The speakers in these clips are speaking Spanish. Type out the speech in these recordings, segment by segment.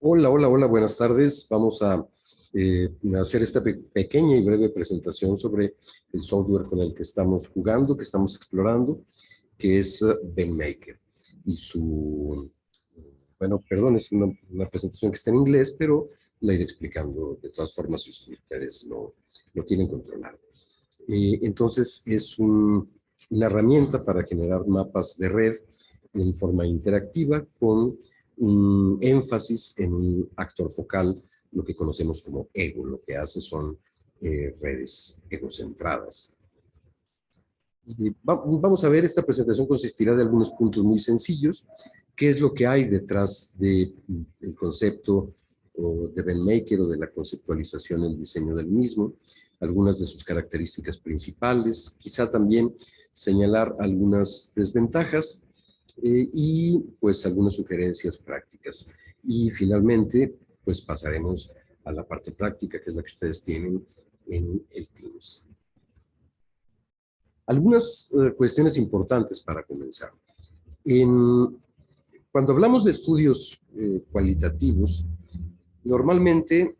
Hola, hola, hola, buenas tardes. Vamos a hacer esta pequeña y breve presentación sobre el software con el que estamos jugando, que estamos explorando, que es BenMaker. Y bueno, perdón, es una presentación que está en inglés, pero la iré explicando de todas formas si ustedes lo tienen controlado. Entonces, es una herramienta para generar mapas de red en forma interactiva con un énfasis en un actor focal, lo que conocemos como ego. Lo que hace son redes egocentradas. Vamos a ver, esta presentación consistirá de algunos puntos muy sencillos. ¿Qué es lo que hay detrás del concepto de BenMaker o de la conceptualización y el diseño del mismo? Algunas de sus características principales, quizá también señalar algunas desventajas y pues algunas sugerencias prácticas. Y finalmente, pues pasaremos a la parte práctica, que es la que ustedes tienen en el Teams. Algunas cuestiones importantes para comenzar. Cuando hablamos de estudios cualitativos, normalmente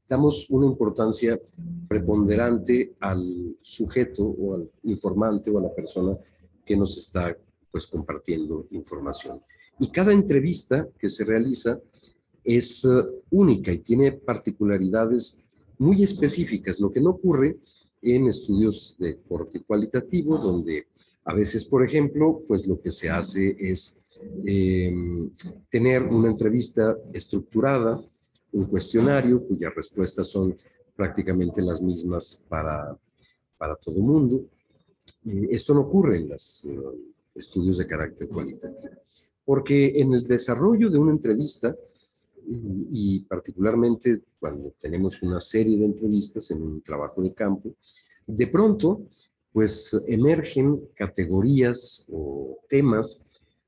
damos una importancia preponderante al sujeto o al informante o a la persona que nos está pues compartiendo información. Y cada entrevista que se realiza es única y tiene particularidades muy específicas, lo que no ocurre en estudios de corte cualitativo, donde a veces, por ejemplo, pues lo que se hace es tener una entrevista estructurada, un cuestionario cuyas respuestas son prácticamente las mismas para todo el mundo. Esto no ocurre en los estudios de carácter cualitativo, porque en el desarrollo de una entrevista, y particularmente cuando tenemos una serie de entrevistas en un trabajo de campo, de pronto, pues emergen categorías o temas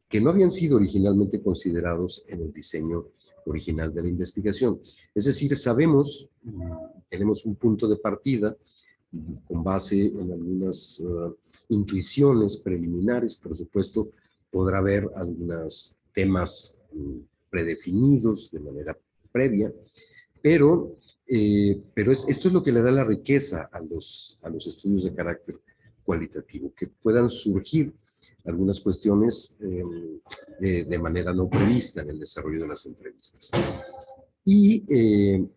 que no habían sido originalmente considerados en el diseño original de la investigación. Es decir, sabemos, tenemos un punto de partida con base en algunas intuiciones preliminares, por supuesto, podrá haber algunos temas predefinidos de manera previa, pero esto es lo que le da la riqueza a los estudios de carácter cualitativo, que puedan surgir algunas cuestiones de manera no prevista en el desarrollo de las entrevistas. Y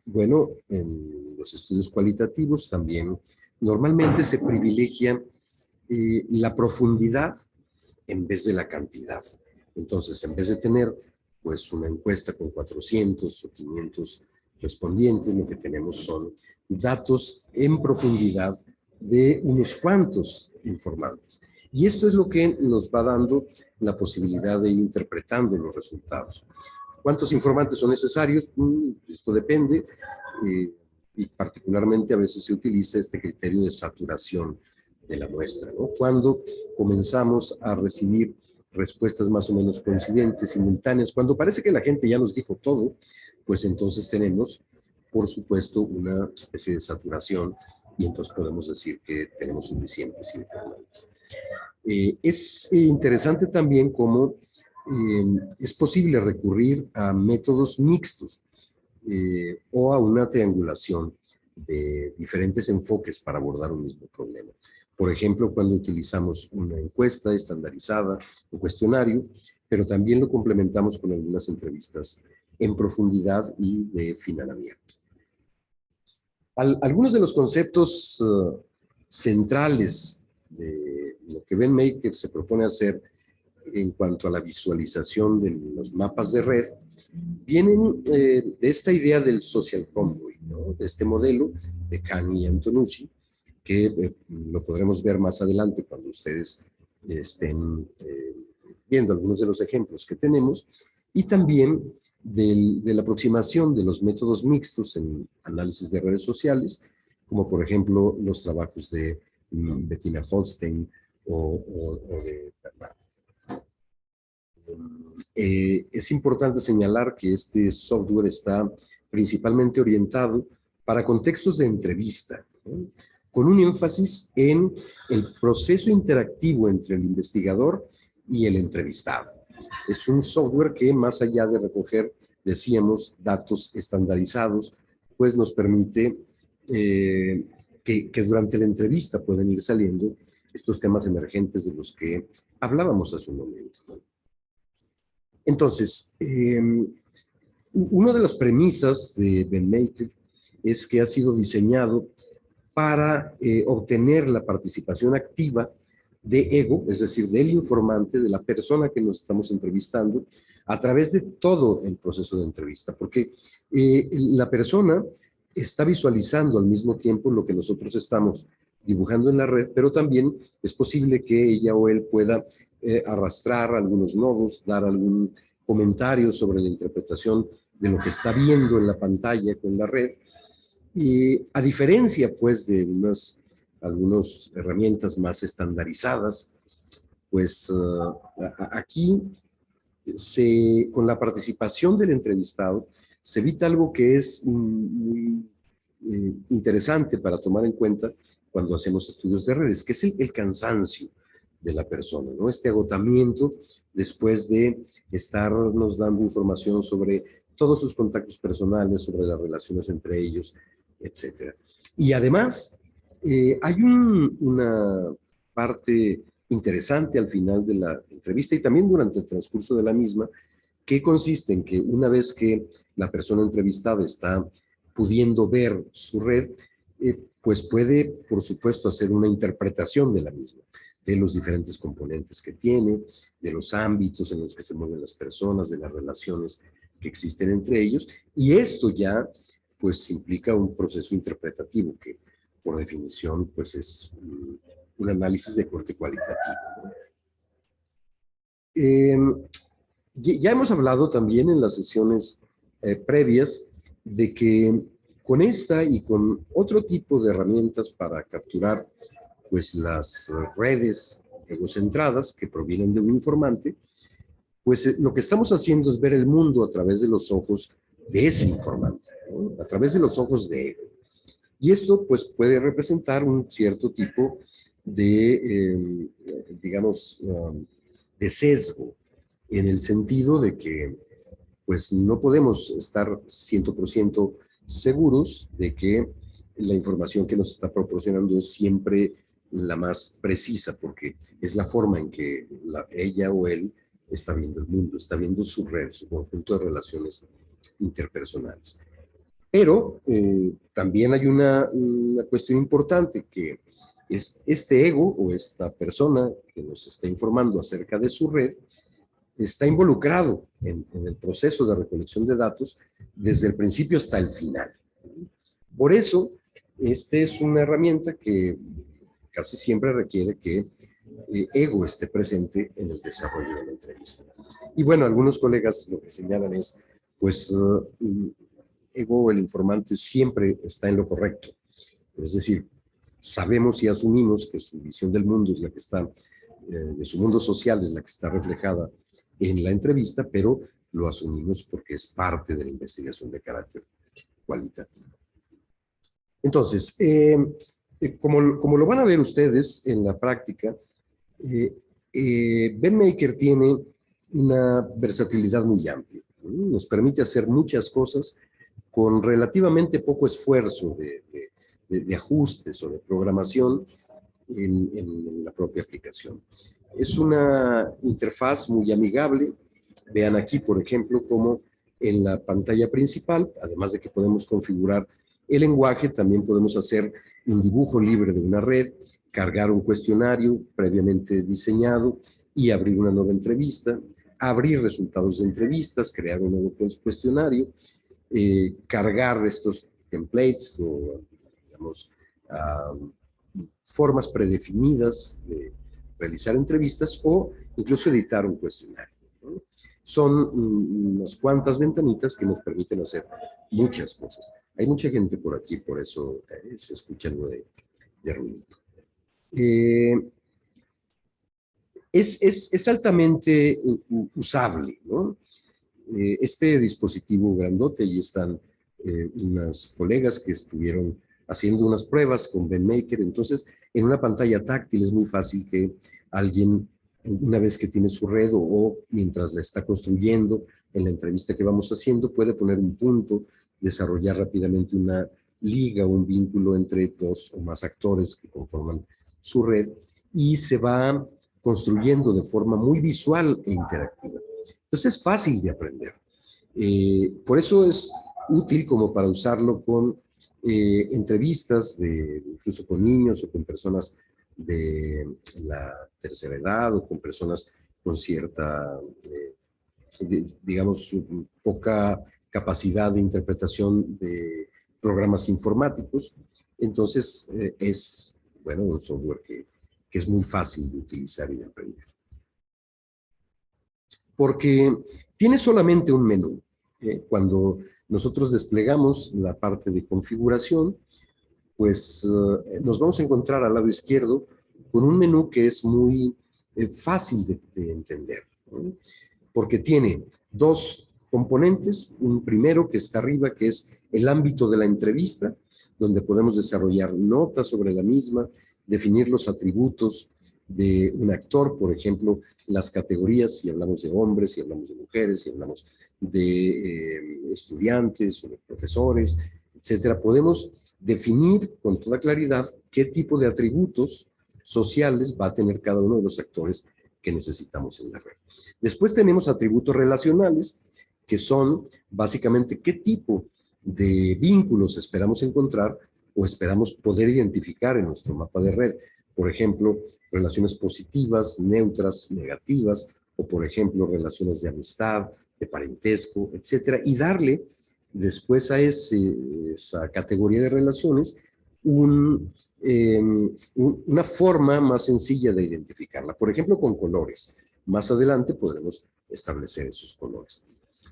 bueno, en los estudios cualitativos también normalmente se privilegia la profundidad en vez de la cantidad. Entonces, en vez de tener pues una encuesta con 400 o 500 respondientes, lo que tenemos son datos en profundidad de unos cuantos informantes. Y esto es lo que nos va dando la posibilidad de ir interpretando los resultados. ¿Cuántos informantes son necesarios? Esto depende, y particularmente a veces se utiliza este criterio de saturación de la muestra, ¿no? Cuando comenzamos a recibir respuestas más o menos coincidentes, simultáneas, cuando parece que la gente ya nos dijo todo, pues entonces tenemos, por supuesto, una especie de saturación y entonces podemos decir que tenemos suficientes informantes. Es interesante también cómo es posible recurrir a métodos mixtos o a una triangulación de diferentes enfoques para abordar un mismo problema. Por ejemplo, cuando utilizamos una encuesta estandarizada, un cuestionario, pero también lo complementamos con algunas entrevistas en profundidad y de final abierto. Algunos de los conceptos centrales de lo que BenMaker se propone hacer en cuanto a la visualización de los mapas de red, vienen de esta idea del social convoy, ¿no? De este modelo de Kani y Antonucci, que lo podremos ver más adelante cuando ustedes estén viendo algunos de los ejemplos que tenemos, y también de la aproximación de los métodos mixtos en análisis de redes sociales, como por ejemplo los trabajos de Bettina Holstein o de Bernard. Es importante señalar que este software está principalmente orientado para contextos de entrevista, ¿no? Con un énfasis en el proceso interactivo entre el investigador y el entrevistado. Es un software que, más allá de recoger decíamos, datos estandarizados, pues nos permite que durante la entrevista pueden ir saliendo estos temas emergentes de los que hablábamos hace un momento, ¿no? Entonces, una de las premisas de BenMaker es que ha sido diseñado para obtener la participación activa de ego, es decir, del informante, de la persona que nos estamos entrevistando, a través de todo el proceso de entrevista, porque la persona está visualizando al mismo tiempo lo que nosotros estamos dibujando en la red, pero también es posible que ella o él pueda arrastrar algunos nodos, dar algún comentario sobre la interpretación de lo que está viendo en la pantalla con la red. Y a diferencia, pues, de algunas herramientas más estandarizadas, pues aquí con la participación del entrevistado se evita algo que es muy interesante para tomar en cuenta cuando hacemos estudios de redes, que es el cansancio de la persona, ¿no? Este agotamiento después de estarnos dando información sobre todos sus contactos personales, sobre las relaciones entre ellos, etcétera. Y además, hay una parte interesante al final de la entrevista y también durante el transcurso de la misma, que consiste en que una vez que la persona entrevistada está pudiendo ver su red, pues puede, por supuesto, hacer una interpretación de la misma, de los diferentes componentes que tiene, de los ámbitos en los que se mueven las personas, de las relaciones que existen entre ellos, y esto ya pues implica un proceso interpretativo que por definición pues es un análisis de corte cualitativo, ¿no? Ya hemos hablado también en las sesiones previas de que con esta y con otro tipo de herramientas para capturar pues las redes egocentradas que provienen de un informante, pues lo que estamos haciendo es ver el mundo a través de los ojos de ese informante, ¿no? A través de los ojos de ego. Y esto pues puede representar un cierto tipo de, digamos, de sesgo, en el sentido de que pues no podemos estar 100% seguros de que la información que nos está proporcionando es siempre la más precisa, porque es la forma en que ella o él está viendo el mundo, está viendo su red, su conjunto de relaciones interpersonales. Pero también hay una cuestión importante, que es este ego o esta persona que nos está informando acerca de su red está involucrado en el proceso de recolección de datos desde el principio hasta el final. Por eso, esta es una herramienta que casi siempre requiere que ego esté presente en el desarrollo de la entrevista. Y bueno, algunos colegas lo que señalan es, pues, ego, el informante, siempre está en lo correcto. Es decir, sabemos y asumimos que su visión del mundo es la que está, de su mundo social es la que está reflejada en la entrevista, pero lo asumimos porque es parte de la investigación de carácter cualitativo. Entonces, como lo van a ver ustedes en la práctica, BenMaker tiene una versatilidad muy amplia, ¿no? Nos permite hacer muchas cosas con relativamente poco esfuerzo de ajustes o de programación en la propia aplicación. Es una interfaz muy amigable. Vean aquí, por ejemplo, cómo en la pantalla principal, además de que podemos configurar el lenguaje, también podemos hacer un dibujo libre de una red, cargar un cuestionario previamente diseñado y abrir una nueva entrevista, abrir resultados de entrevistas, crear un nuevo cuestionario, cargar estos templates o, digamos, formas predefinidas de realizar entrevistas o incluso editar un cuestionario, ¿no? Son unas cuantas ventanitas que nos permiten hacer muchas cosas. Hay mucha gente por aquí, por eso se escucha algo de ruido. Es altamente usable, ¿no? Este dispositivo grandote, y están unas colegas que estuvieron haciendo unas pruebas con BenMaker. Entonces, en una pantalla táctil es muy fácil que alguien, una vez que tiene su red o mientras la está construyendo en la entrevista que vamos haciendo, puede poner un punto, desarrollar rápidamente una liga, un vínculo entre dos o más actores que conforman su red, y se va construyendo de forma muy visual e interactiva. Entonces es fácil de aprender. Por eso es útil como para usarlo con entrevistas, incluso con niños o con personas de la tercera edad o con personas con cierta, digamos, poca capacidad de interpretación de programas informáticos. Entonces es, bueno, un software que es muy fácil de utilizar y de aprender. Porque tiene solamente un menú. Cuando nosotros desplegamos la parte de configuración, pues nos vamos a encontrar al lado izquierdo con un menú que es muy fácil de entender, ¿no? Porque tiene dos componentes. Un primero que está arriba, que es el ámbito de la entrevista, donde podemos desarrollar notas sobre la misma, definir los atributos de un actor, por ejemplo, las categorías, si hablamos de hombres, si hablamos de mujeres, si hablamos de estudiantes o de profesores, etcétera. Podemos definir con toda claridad qué tipo de atributos sociales va a tener cada uno de los actores que necesitamos en la red. Después tenemos atributos relacionales, que son básicamente qué tipo de vínculos esperamos encontrar o esperamos poder identificar en nuestro mapa de red. Por ejemplo, relaciones positivas, neutras, negativas, o por ejemplo, relaciones de amistad, de parentesco, etcétera, y darle después a esa categoría de relaciones una forma más sencilla de identificarla. Por ejemplo, con colores. Más adelante podremos establecer esos colores.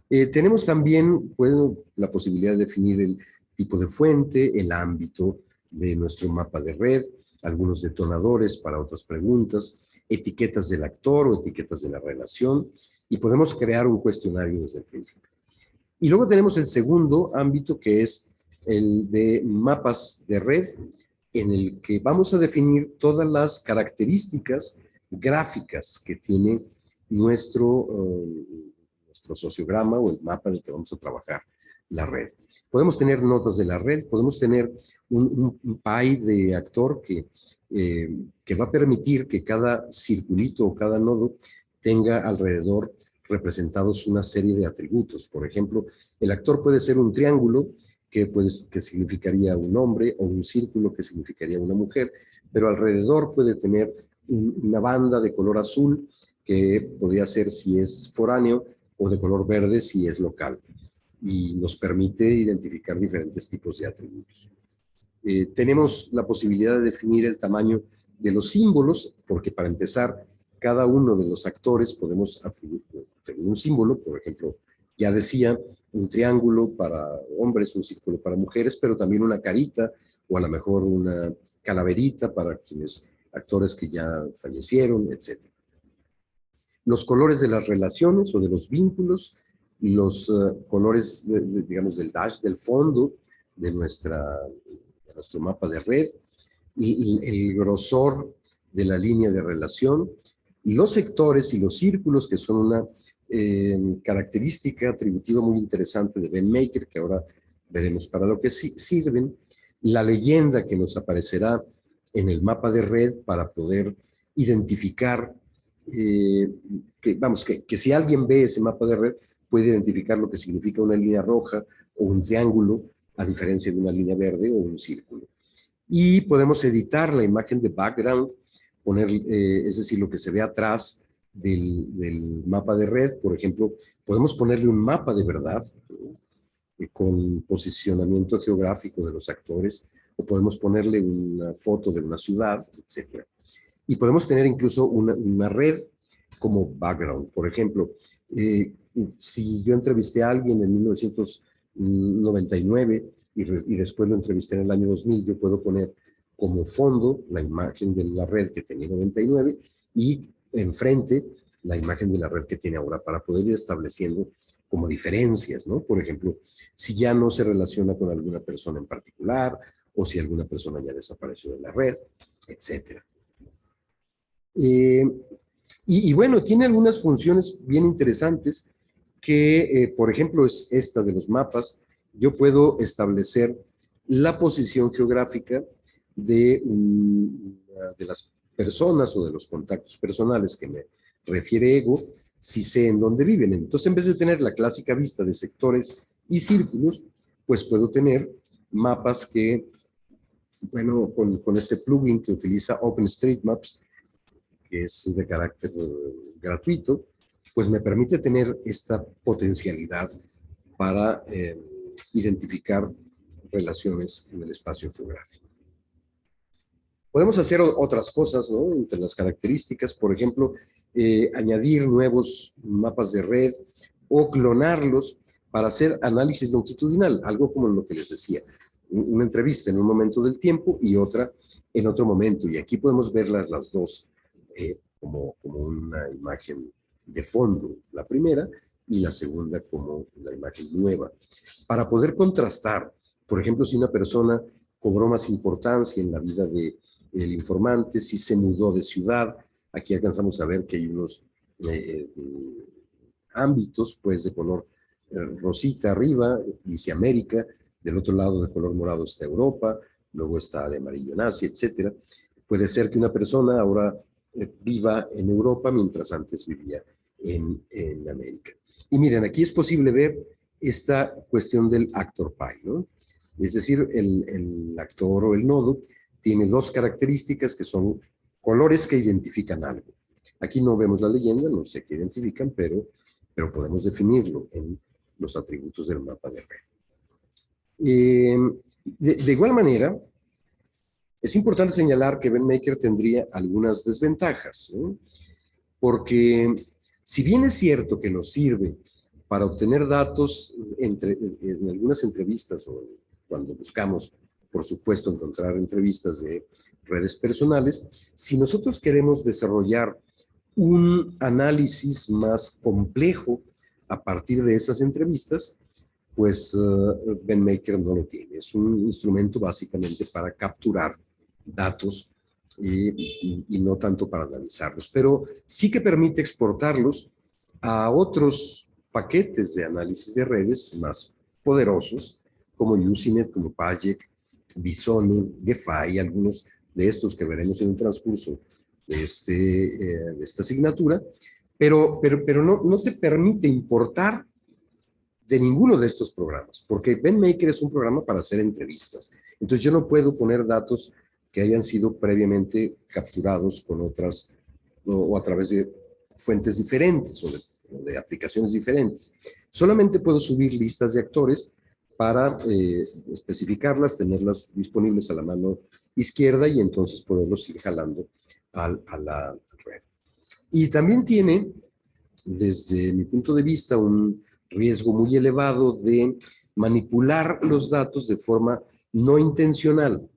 Tenemos también, bueno, la posibilidad de definir el tipo de fuente, el ámbito de nuestro mapa de red, algunos detonadores para otras preguntas, etiquetas del actor o etiquetas de la relación, y podemos crear un cuestionario desde el principio. Y luego tenemos el segundo ámbito, que es el de mapas de red, en el que vamos a definir todas las características gráficas que tiene nuestro sociograma o el mapa en el que vamos a trabajar la red. Podemos tener notas de la red, podemos tener un pie de actor que va a permitir que cada circulito o cada nodo tenga alrededor representados una serie de atributos. Por ejemplo, el actor puede ser un triángulo que significaría un hombre, o un círculo que significaría una mujer, pero alrededor puede tener una banda de color azul que podría ser si es foráneo, o de color verde si es local, y nos permite identificar diferentes tipos de atributos. Tenemos la posibilidad de definir el tamaño de los símbolos, porque para empezar, cada uno de los actores podemos atribuir un símbolo. Por ejemplo, ya decía, un triángulo para hombres, un círculo para mujeres, pero también una carita, o a lo mejor una calaverita para quienes actores que ya fallecieron, etc. Los colores de las relaciones o de los vínculos, los colores, digamos, del dash, del fondo de nuestro mapa de red, y el grosor de la línea de relación, los sectores y los círculos, que son una característica atributiva muy interesante de BenMaker, que ahora veremos para lo que sirven, la leyenda que nos aparecerá en el mapa de red para poder identificar, que si alguien ve ese mapa de red, puede identificar lo que significa una línea roja o un triángulo, a diferencia de una línea verde o un círculo. Y podemos editar la imagen de background, poner, es decir, lo que se ve atrás del mapa de red. Por ejemplo, podemos ponerle un mapa de verdad, con posicionamiento geográfico de los actores, o podemos ponerle una foto de una ciudad, etc. Y podemos tener incluso una red como background. Por ejemplo, si yo entrevisté a alguien en 1999 y después lo entrevisté en el año 2000, yo puedo poner como fondo la imagen de la red que tenía en 99 y enfrente la imagen de la red que tiene ahora, para poder ir estableciendo como diferencias, ¿no? Por ejemplo, si ya no se relaciona con alguna persona en particular, o si alguna persona ya desapareció de la red, etcétera. Y bueno, tiene algunas funciones bien interesantes que, por ejemplo, es esta de los mapas. Yo puedo establecer la posición geográfica de las personas o de los contactos personales que me refiere Ego, si sé en dónde viven. Entonces, en vez de tener la clásica vista de sectores y círculos, pues puedo tener mapas que, bueno, con este plugin que utiliza OpenStreetMaps, que es de carácter gratuito, pues me permite tener esta potencialidad para identificar relaciones en el espacio geográfico. Podemos hacer otras cosas, ¿no? Entre las características, por ejemplo, añadir nuevos mapas de red o clonarlos para hacer análisis longitudinal, algo como lo que les decía, una entrevista en un momento del tiempo y otra en otro momento. Y aquí podemos verlas las dos como una imagen de fondo, la primera, y la segunda como la imagen nueva. Para poder contrastar, por ejemplo, si una persona cobró más importancia en la vida del informante, si se mudó de ciudad, aquí alcanzamos a ver que hay unos ámbitos, pues, de color rosita arriba, dice América, del otro lado de color morado está Europa, luego está de amarillo nazi, etcétera. Puede ser que una persona ahora viva en Europa mientras antes vivía en América. Y miren, aquí es posible ver esta cuestión del actor pie, ¿no? Es decir, el actor o el nodo tiene dos características que son colores que identifican algo. Aquí no vemos la leyenda, no sé qué identifican, pero podemos definirlo en los atributos del mapa de red. De igual manera, es importante señalar que BenMaker tendría algunas desventajas, ¿no? Porque si bien es cierto que nos sirve para obtener datos en algunas entrevistas o cuando buscamos, por supuesto, encontrar entrevistas de redes personales, si nosotros queremos desarrollar un análisis más complejo a partir de esas entrevistas, pues BenMaker no lo tiene. Es un instrumento básicamente para capturar datos y no tanto para analizarlos, pero sí que permite exportarlos a otros paquetes de análisis de redes más poderosos, como Usenet, como Pajek, Bisonu, GEFI, algunos de estos que veremos en el transcurso de esta asignatura, pero no te permite importar de ninguno de estos programas, porque BenMaker es un programa para hacer entrevistas. Entonces yo no puedo poner datos que hayan sido previamente capturados con otras o a través de fuentes diferentes o de aplicaciones diferentes. Solamente puedo subir listas de actores para especificarlas, tenerlas disponibles a la mano izquierda y entonces poderlos ir jalando a la red. Y también tiene, desde mi punto de vista, un riesgo muy elevado de manipular los datos de forma no intencional.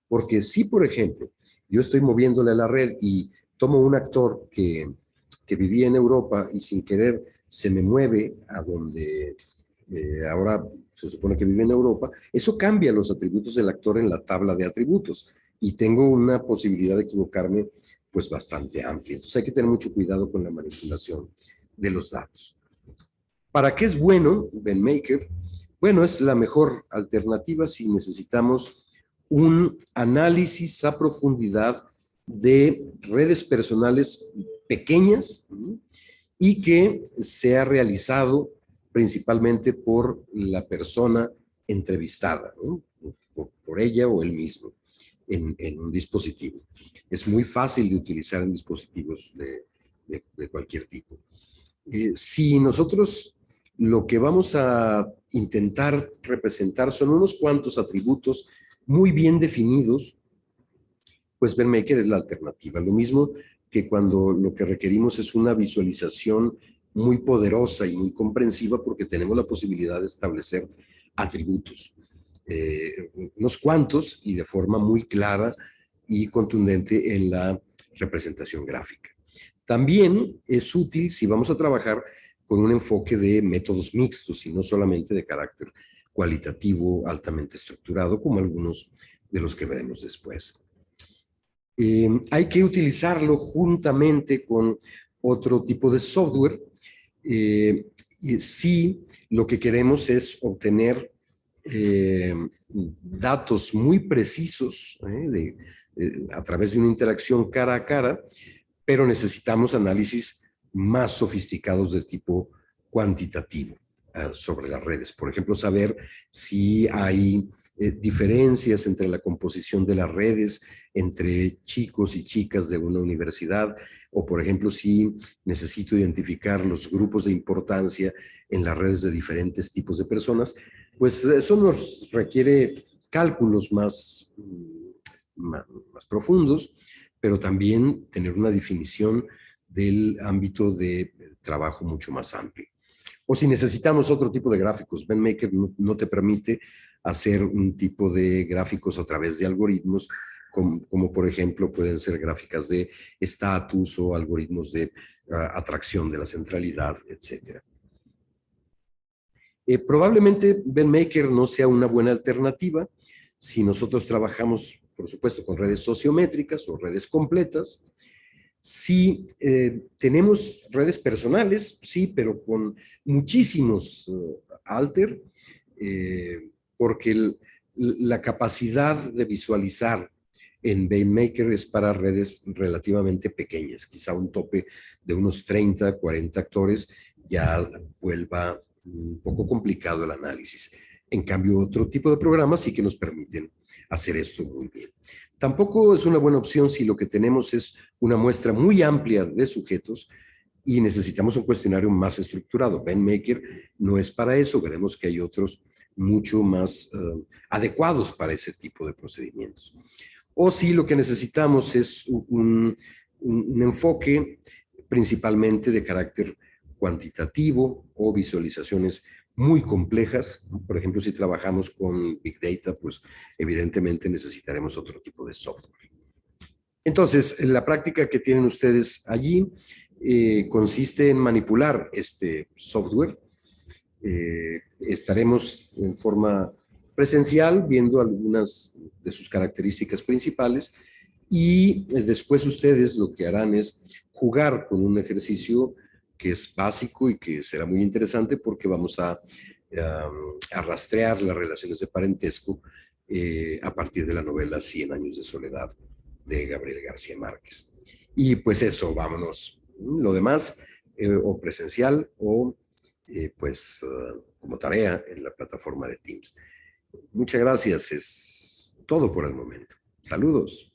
Porque si, por ejemplo, yo estoy moviéndole a la red y tomo un actor que vivía en Europa y sin querer se me mueve a donde ahora se supone que vive en Europa, eso cambia los atributos del actor en la tabla de atributos y tengo una posibilidad de equivocarme pues bastante amplia. Entonces hay que tener mucho cuidado con la manipulación de los datos. ¿Para qué es bueno BenMaker? Bueno, es la mejor alternativa si necesitamos un análisis a profundidad de redes personales pequeñas y que sea realizado principalmente por la persona entrevistada, ¿no? por ella o él mismo, en un dispositivo. Es muy fácil de utilizar en dispositivos de cualquier tipo. Si nosotros lo que vamos a intentar representar son unos cuantos atributos muy bien definidos, pues BenMaker es la alternativa. Lo mismo que cuando lo que requerimos es una visualización muy poderosa y muy comprensiva porque tenemos la posibilidad de establecer atributos, unos cuantos y de forma muy clara y contundente en la representación gráfica. También es útil si vamos a trabajar con un enfoque de métodos mixtos y no solamente de carácter cualitativo altamente estructurado como algunos de los que veremos después. Hay que utilizarlo juntamente con otro tipo de software Y sí, lo que queremos es obtener datos muy precisos a través de una interacción cara a cara, pero necesitamos análisis más sofisticados de tipo cuantitativo sobre las redes. Por ejemplo, saber si hay diferencias entre la composición de las redes entre chicos y chicas de una universidad, o por ejemplo, si necesito identificar los grupos de importancia en las redes de diferentes tipos de personas, pues eso nos requiere cálculos más profundos, pero también tener una definición del ámbito de trabajo mucho más amplio. O si necesitamos otro tipo de gráficos, BenMaker no te permite hacer un tipo de gráficos a través de algoritmos, como por ejemplo pueden ser gráficas de estatus o algoritmos de atracción de la centralidad, etc. Probablemente BenMaker no sea una buena alternativa si nosotros trabajamos, por supuesto, con redes sociométricas o redes completas. Si tenemos redes personales, sí, pero con muchísimos alter, porque la capacidad de visualizar en BaseMaker es para redes relativamente pequeñas, quizá un tope de unos 30, 40 actores ya vuelva un poco complicado el análisis. En cambio, otro tipo de programas sí que nos permiten hacer esto muy bien. Tampoco es una buena opción si lo que tenemos es una muestra muy amplia de sujetos y necesitamos un cuestionario más estructurado. BenMaker no es para eso, veremos que hay otros mucho más adecuados para ese tipo de procedimientos. O si lo que necesitamos es un enfoque principalmente de carácter cuantitativo o visualizaciones muy complejas. Por ejemplo, si trabajamos con Big Data, pues evidentemente necesitaremos otro tipo de software. Entonces, la práctica que tienen ustedes allí consiste en manipular este software. Estaremos en forma presencial viendo algunas de sus características principales y después ustedes lo que harán es jugar con un ejercicio que es básico y que será muy interesante porque vamos a rastrear las relaciones de parentesco a partir de la novela 100 años de soledad de Gabriel García Márquez. Y pues eso, vámonos. Lo demás, o presencial o como tarea en la plataforma de Teams. Muchas gracias, es todo por el momento. Saludos.